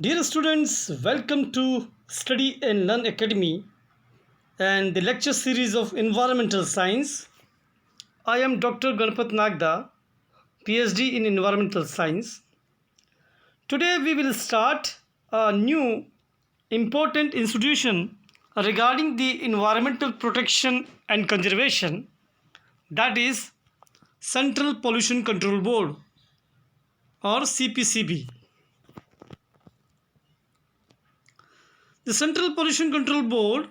Dear students, welcome to Study and Learn Academy and the lecture series of Environmental Science. I am Dr. Ganpat Nagda, PhD in Environmental Science. Today we will start a new important institution regarding the environmental protection and conservation, that is Central Pollution Control Board or CPCB. The Central Pollution Control Board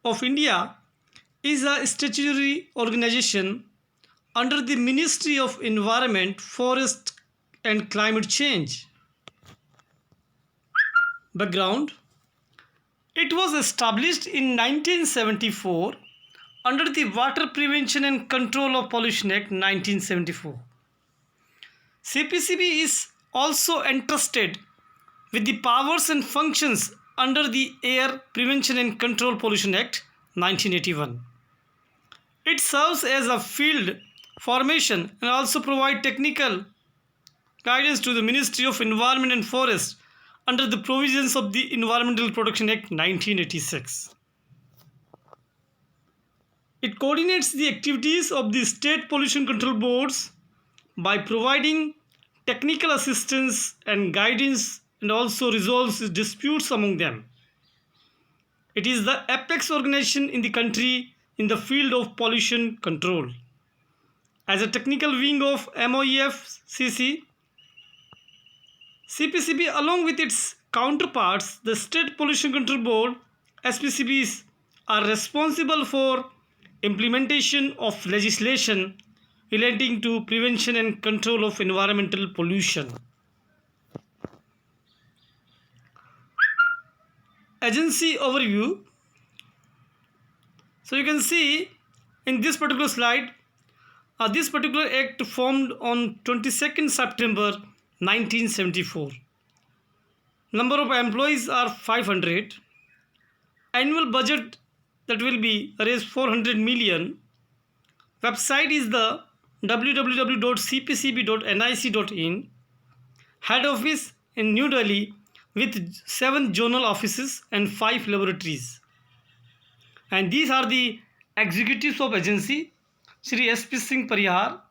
of India is a statutory organization under the Ministry of Environment, Forest and Climate Change. Background: it was established in 1974 under the Water Prevention and Control of Pollution Act 1974. CPCB is also entrusted with the powers and functions under the Air Prevention and Control Pollution Act 1981. It serves as a field formation and also provide technical guidance to the Ministry of Environment and Forest under the provisions of the Environmental Protection Act 1986. It coordinates the activities of the state pollution control boards by providing technical assistance and guidance and also resolves disputes among them. It is the apex organization in the country in the field of pollution control. As a technical wing of MOEF-CC, CPCB along with its counterparts, the State Pollution Control Board (SPCBs) are responsible for implementation of legislation relating to prevention and control of environmental pollution. Agency overview. So you can see in this particular slide, this particular act formed on 22nd September 1974. Number of employees are 500. Annual budget that will be raised 400 million. Website is the www.cpcb.nic.in. Head office in New Delhi with 7 zonal offices and 5 laboratories. And these are the executives of agency: Shri S.P. Singh Parihar,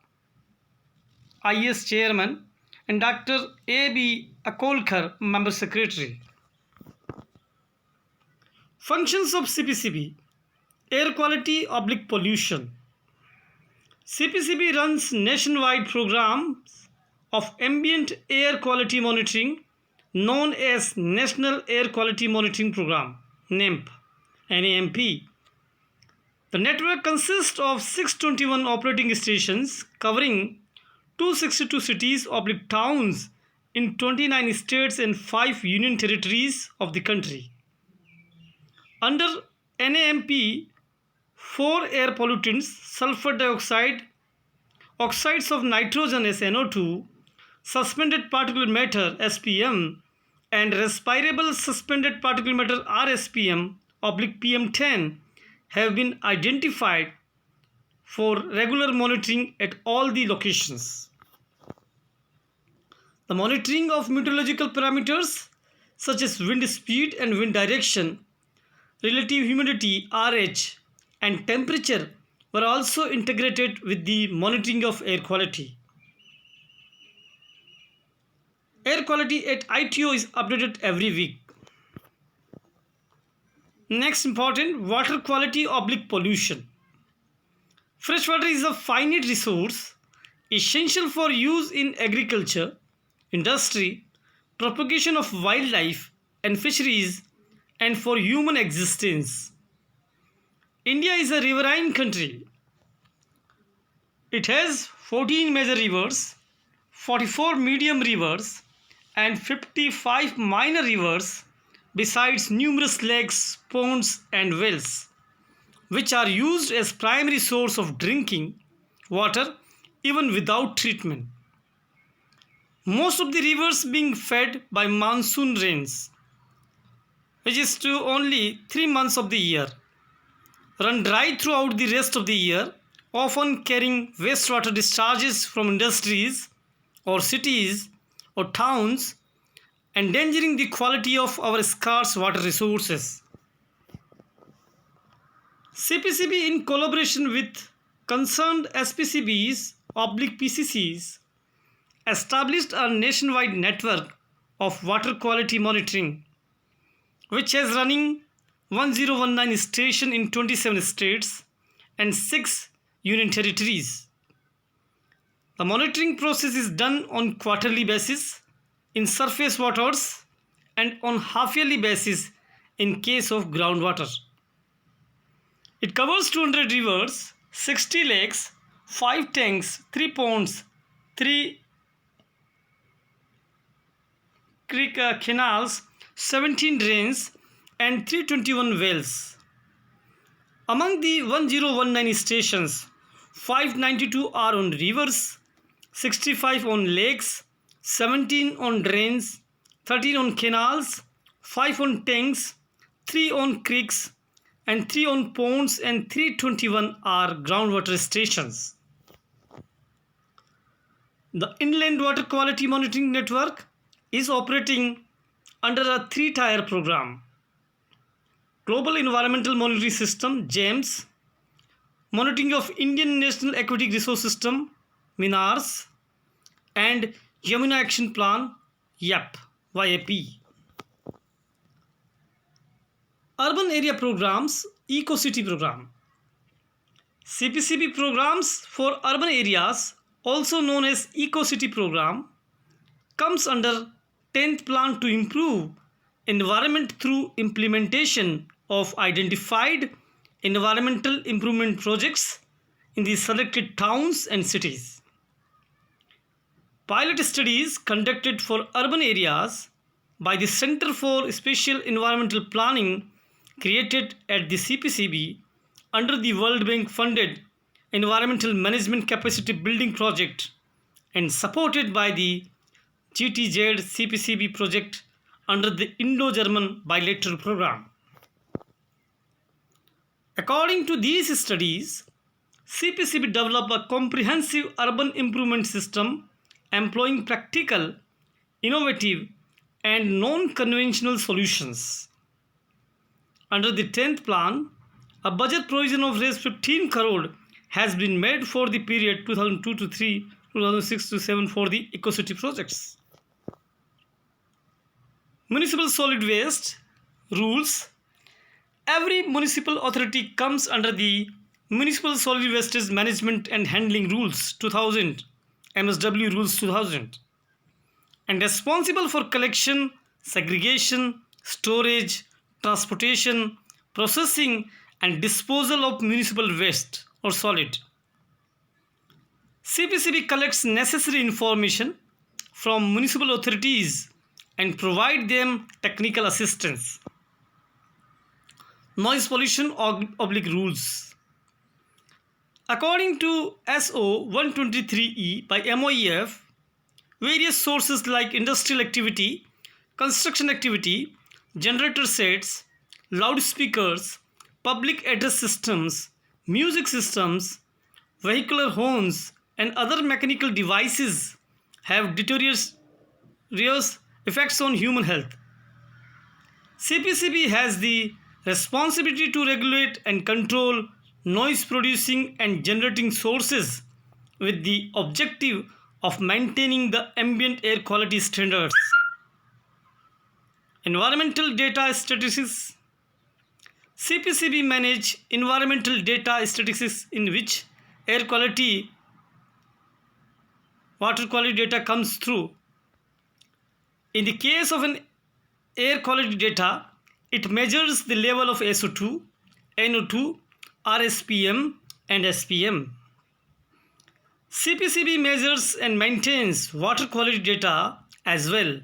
IS Chairman, and Dr. A.B. Akolkar, Member Secretary. Functions of CPCB: air quality / pollution. CPCB runs nationwide programs of ambient air quality monitoring known as National Air Quality Monitoring Program NAMP. The network consists of 621 operating stations covering 262 cities / towns in 29 states and 5 union territories of the country. Under NAMP, 4 air pollutants: sulfur dioxide, oxides of nitrogen SNO2, suspended particulate matter SPM, and respirable suspended particulate matter RSPM / PM10 have been identified for regular monitoring at all the locations. The monitoring of meteorological parameters such as wind speed and wind direction, relative humidity RH, and temperature were also integrated with the monitoring of air quality. Air quality at ITO is updated every week. Next important: water quality / pollution. Fresh water is a finite resource essential for use in agriculture, industry, propagation of wildlife and fisheries, and for human existence. India is a riverine country. It has 14 major rivers, 44 medium rivers, and 55 minor rivers, besides numerous lakes, ponds, and wells, which are used as primary source of drinking water even without treatment. Most of the rivers being fed by monsoon rains, which is to only 3 months of the year, run dry throughout the rest of the year, often carrying wastewater discharges from industries or cities or towns endangering the quality of our scarce water resources. CPCB, in collaboration with concerned SPCBs oblique PCCs, established a nationwide network of water quality monitoring, which has running 1019 stations in 27 states and 6 union territories. The monitoring process is done on quarterly basis in surface waters and on half-yearly basis in case of groundwater. It covers 200 rivers, 60 lakes, 5 tanks, 3 ponds, 3 creek canals, 17 drains and 321 wells. Among the 1019 stations, 592 are on rivers, 65 on lakes, 17 on drains, 13 on canals, 5 on tanks, 3 on creeks and 3 on ponds and 321 are groundwater stations. The Inland Water Quality Monitoring Network is operating under a 3-tier program: Global Environmental Monitoring System (GEMS), Monitoring of Indian National Aquatic Resource System (MINARS), and Yamuna Action Plan (YAP). Urban Area Programs Eco-City Program. CPCB programs for urban areas, also known as Eco-City Program, comes under 10th Plan to improve environment through implementation of identified environmental improvement projects in the selected towns and cities. Pilot studies conducted for urban areas by the Center for Spatial Environmental Planning, created at the CPCB under the World Bank funded Environmental Management Capacity Building Project and supported by the GTZ CPCB project under the Indo-German Bilateral Program. According to these studies, CPCB developed a comprehensive urban improvement system employing practical, innovative and non-conventional solutions. Under the 10th Plan, a budget provision of Rs 15 crore has been made for the period 2002 to 3, 2006 to 7 for the Eco-City projects. Municipal solid waste rules. Every municipal authority comes under the Municipal Solid Waste Management and Handling Rules 2000, MSW Rules 2000, and responsible for collection, segregation, storage, transportation, processing and disposal of municipal waste or solid. CPCB collects necessary information from municipal authorities and provide them technical assistance. Noise pollution oblique rules. According to SO 123E by MOEF, various sources like industrial activity, construction activity, generator sets, loudspeakers, public address systems, music systems, vehicular horns, and other mechanical devices have deleterious effects on human health. CPCB has the responsibility to regulate and control noise producing and generating sources with the objective of maintaining the ambient air quality standards. Environmental data statistics. CPCB manage environmental data statistics in which air quality, water quality data comes through. In the case of an air quality data, it measures the level of SO2, NO2, RSPM and SPM. CPCB measures and maintains water quality data as well.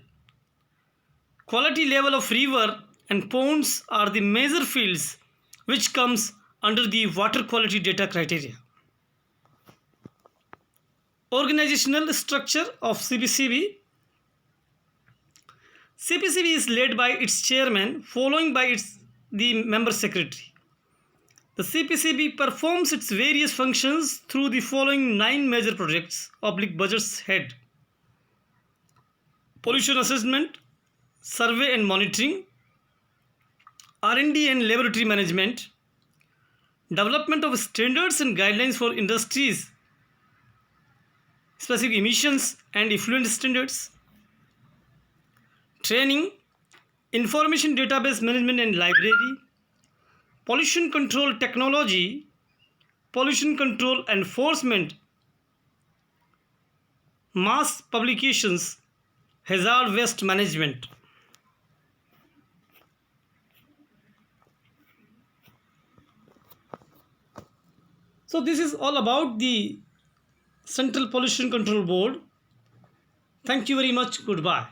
Quality level of river and ponds are the major fields which comes under the water quality data criteria. Organizational structure of CPCB. CPCB is led by its chairman, following by the member secretary. The CPCB performs its various functions through the following 9 major projects / budgets head: pollution assessment, survey and monitoring, R&D and laboratory management, development of standards and guidelines for industries, specific emissions and effluent standards, training, information database management and library, pollution control technology, pollution control enforcement, mass publications, hazard waste management. So this is all about the Central Pollution Control Board. Thank you very much. Goodbye.